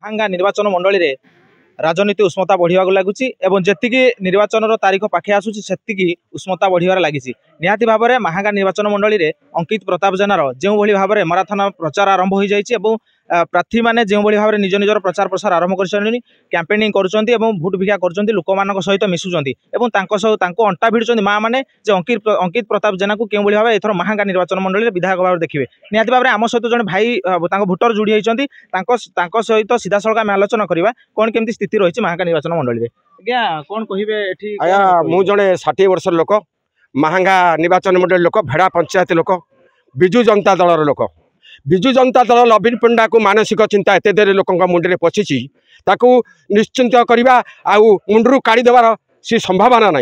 हांगा निर्वाचन मंडली रे राजनीति उष्मता बढ़िया लगुच जी निर्वाचन तारीख पाखे आसूची से उष्मता बढ़िया लगी निहाती भाव में महांगा निर्वाचन मंडली रे अंकित प्रताप जेनार जो भाव में माराथन प्रचार आरंभ हो जाए प्रार्थी मैंने जो भाव में निज निजर प्रचार प्रसार आरंभ कर कैंपेनिंग कर भोट भिक्षा कर लोक सहित मिशुंट अंटा भिड़ुंट माँ मैंने अंकित प्रताप जेना को क्यों भाव एथर महांगा निर्वाचन मंडली विधायक भाव देखिए निहाती भाव में आम सहित जो भाई भोटर जोड़ी होती सहित सीधा सड़क आम आलोचना करवा कौन केमती स्थिति रही महांगा निर्वाचन मंडली आज्ञा कौन कहे मु जड़े 60 वर्ष लोक महांगा निर्वाचन मंडली लोक भेड़ा पंचायत लोक विजु जनता दल लोक विजु जनता दल नवीन पंडा को मानसिक चिंता एत देर लोक मुंडे पशिची निश्चिंत करवा आउ मुंडरू काढ़ीदेवार सी संभावना ना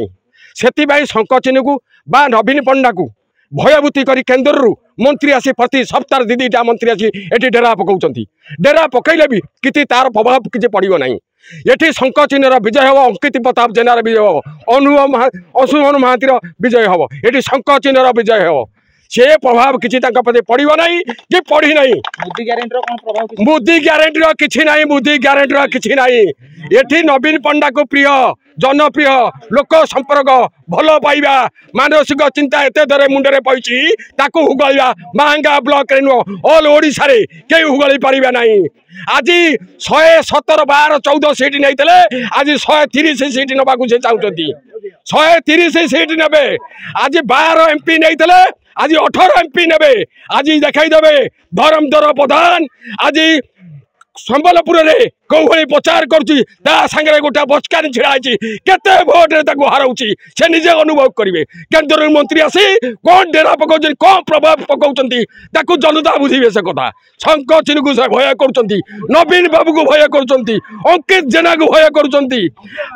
से शंकचिन्ह को बा नवीन पंडा को भयभूति करी केन्द्र मंत्री आसी प्रति सप्ताह दी दुईटा मंत्री आसी एटी डेरा पकाउं डेरा पकईले भी किसी तार प्रभाव किसी पड़ो ना ये शंकचिन्हर विजय हम अंकित प्रताप जेनार विजय हम अंशुमन महांतीर विजय हम ये शंकचिन्हर विजय हम से प्रभाव किसी पड़ो ना कि पड़ी ना बुद्धि ग्यारंटी किसी ना बुद्धि ग्यारंटी किसी ना ये नवीन पंडा को प्रिय जनप्रिय लोक संपर्क भल पाइबा मानसिक चिंता एत दर मुंडे पड़ी हुगलिया महांगा ब्लॉक ऑल ओडिशा रे कई हुगली पारे ना आज 117 12 14 सीट नहीं आज 130 सीट नवा से चाहते 130 सीट ने आज 12 MP नहीं आज 18 MP ने आज देखईदे धर्मधर प्रधान आज संबलपुर में कौन प्रचार कर गोटा बचकानी छिड़ा केते भोट हराऊँ से निजे अनुभव करेंगे केन्द्र मंत्री आसी कौन डेरा पकाउं कौन प्रभाव पकाउं जनता बुझे से कथा शंकचिन्ह को भय कर नवीन बाबू को भय कर अंकित जेना को भय कर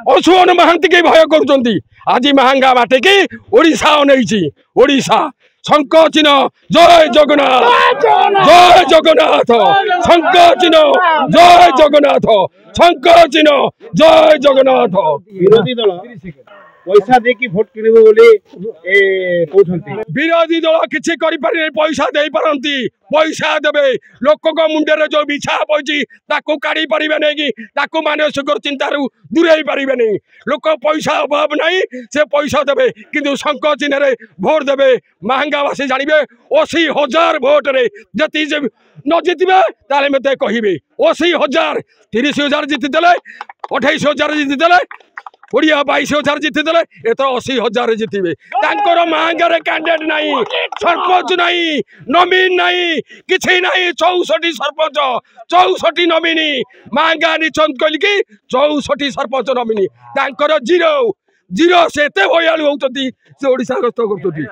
अंशुमन महांती के भय कर आज महांगा माटी की ओडिशा अनैछि ओडिशा शंकचिन्ह जय जगन्नाथ शंकचिन्ह जय जगन्नाथ शंकचिन्ह जय जगन्नाथ विरोधी दल पैसा देकी भोट किणबे बोली विरोधी दल किसी पैसा दे पारती पैसा देवे लोक मुंडे जो बिछा पड़ी काढ़ी पारे नहीं मानसिक चिंतार दूरे पारे नहीं लोक पैसा अभाव नहीं से पैसा देवे किंतु शंकचिन्ह भोट देवे महांगावासी जानवे 80,000 भोट रे जति न जितबे ताले मते कहिबे 80,000 30,000 जीतिदेले 28,000 जीतिदेले ओडिया 22,000 जीतिदेले एथर 80,000 जीतिबे तांकर महांगारे कैंडिडेट नहीं सरपंच नहीं नवीन नहीं किछि नहीं 64 सरपंच 64 नवीनी महांगा निचंद कलिकी 64 सरपंच नवीनी तांकर जीरो से एते भयालु होउतती से ओडिशा गस्त करतती।